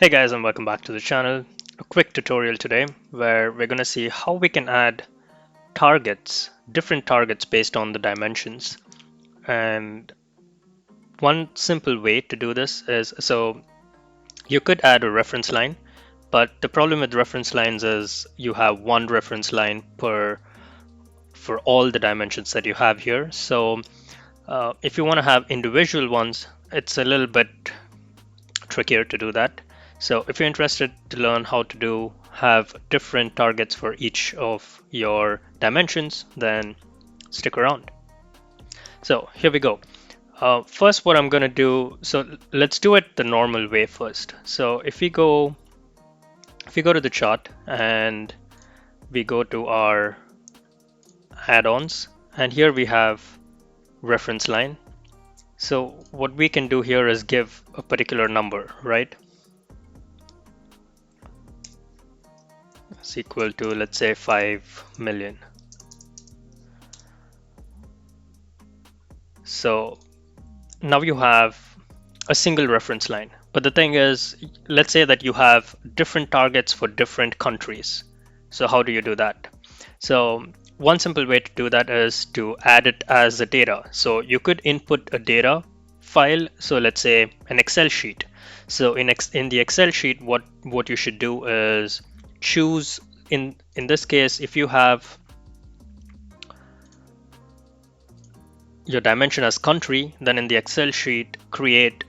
Hey guys, and welcome back to the channel. A quick tutorial today where we're going to see how we can add targets, different targets based on the dimensions. And one simple way to do this is, so you could add a reference line, but the problem with reference lines is you have one reference line for all the dimensions that you have here. So if you want to have individual ones, it's a little bit trickier to do that. So if you're interested to learn how to have different targets for each of your dimensions, then stick around. So here we go. First, what I'm going to do, so let's do it the normal way first. So if we go to the chart and we go to our add-ons, and here we have reference line. So what we can do here is give a particular number, right? Is equal to, let's say, 5 million. So now you have a single reference line. But the thing is, let's say that you have different targets for different countries. So how do you do that? So one simple way to do that is to add it as a data. So you could input a data file. So let's say an Excel sheet. So in the Excel sheet, what you should do is choose, in this case, if you have your dimension as country, then in the Excel sheet, create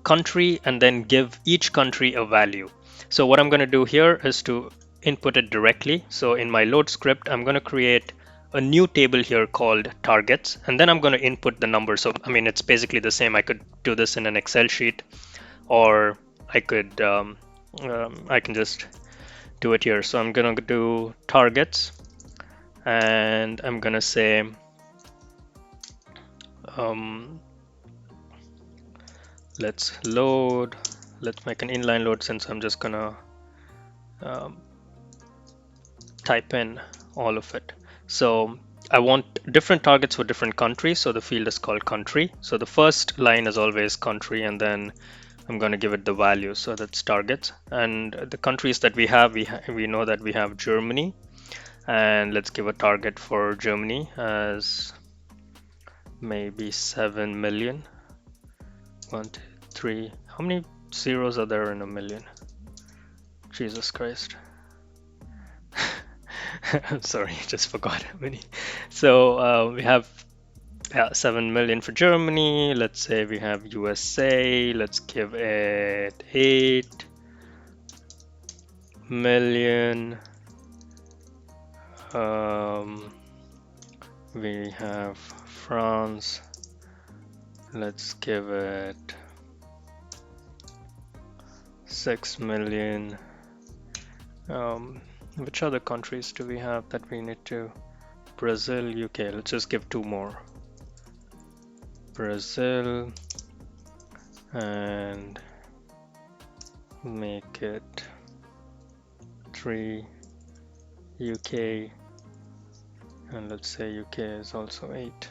country and then give each country a value. So what I'm going to do here is to input it directly. So in my load script, I'm going to create a new table here called targets, and then I'm going to input the number. So I mean, it's basically the same. I could do this in an Excel sheet, or I could I can just do it here. So I'm going to do targets, and I'm going to say let's make an inline load, since I'm just gonna type in all of it. So I want different targets for different countries, so the field is called country. So the first line is always country, and then I'm going to give it the value, so that's targets. And the countries that we have, we know that we have Germany, and let's give a target for Germany as maybe 7 million. 1, 2, 3. How many zeros are there in a million? Jesus Christ. I'm sorry, just forgot how many. So we have 7 million for Germany. Let's say we have USA. Let's give it 8 million. We have France. Let's give it 6 million. Which other countries do we have that we need to? Brazil, UK. Let's just give 2 more. Brazil, and make it 3. UK, and let's say UK is also 8.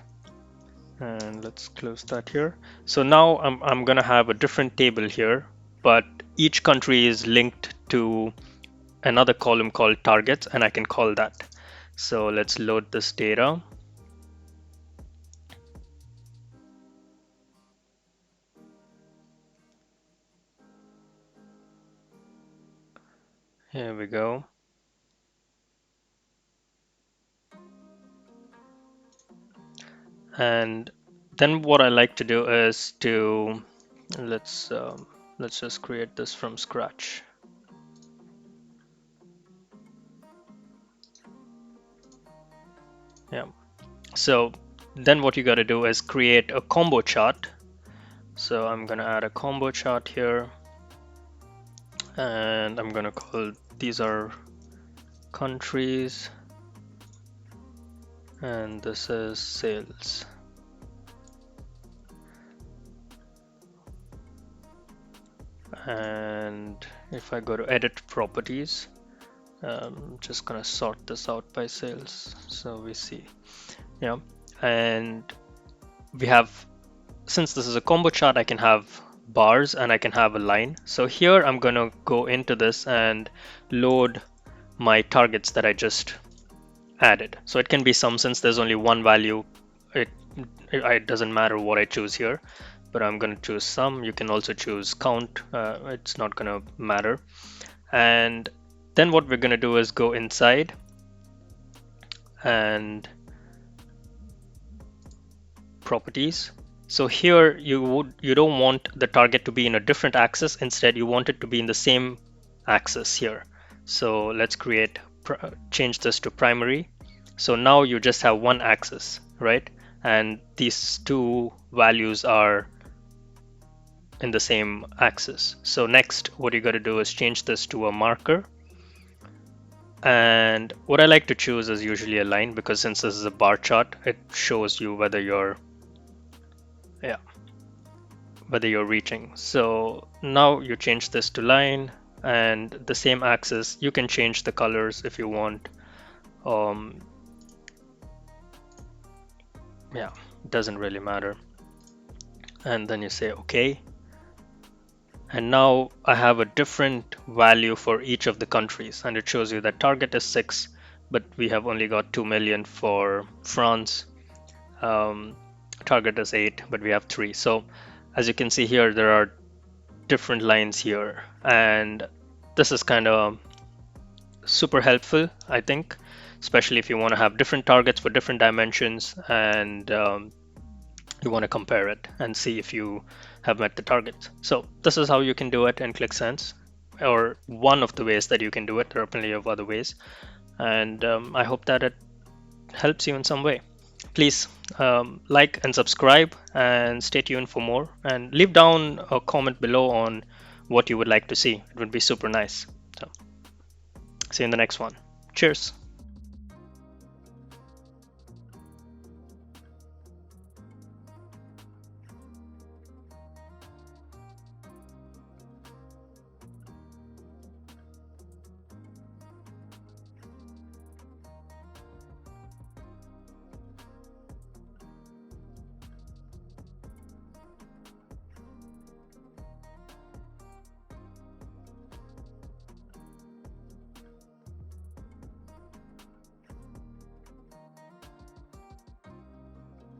And let's close that here. So now I'm gonna have a different table here, but each country is linked to another column called targets, and I can call that. So let's load this data. Here we go. And then what I like to do is to let's just create this from scratch. Yeah. So then what you got to do is create a combo chart. So I'm going to add a combo chart here, and I'm going to call these are countries, and this is sales. And if I go to edit properties, I'm just gonna sort this out by sales, so we see. And we have, since this is a combo chart, I can have bars and I can have a line. So here I'm going to go into this and load my targets that I just added. So it can be sum, since there's only one value, it doesn't matter what I choose here, but I'm going to choose sum. You can also choose count, it's not going to matter. And then what we're going to do is go inside and properties. So here you don't want the target to be in a different axis. Instead, you want it to be in the same axis here. So let's change this to primary. So now you just have one axis, right? And these two values are in the same axis. So next, what you got to do is change this to a marker. And what I like to choose is usually a line, because since this is a bar chart, it shows you whether you're reaching. So now you change this to line, and the same axis. You can change the colors if you want. Yeah, doesn't really matter. And then you say okay. And now I have a different value for each of the countries, and it shows you that target is 6, but we have only got 2 million for France. Target is 8, but we have 3. So as you can see here, there are different lines here, and this is kind of super helpful, I think, especially if you want to have different targets for different dimensions, and you want to compare it and see if you have met the targets. So this is how you can do it in QlikSense, or one of the ways that you can do it. There are plenty of other ways, and I hope that it helps you in some way. Please like and subscribe, and stay tuned for more, and leave down a comment below on what you would like to see. It would be super nice. So see you in the next one. Cheers.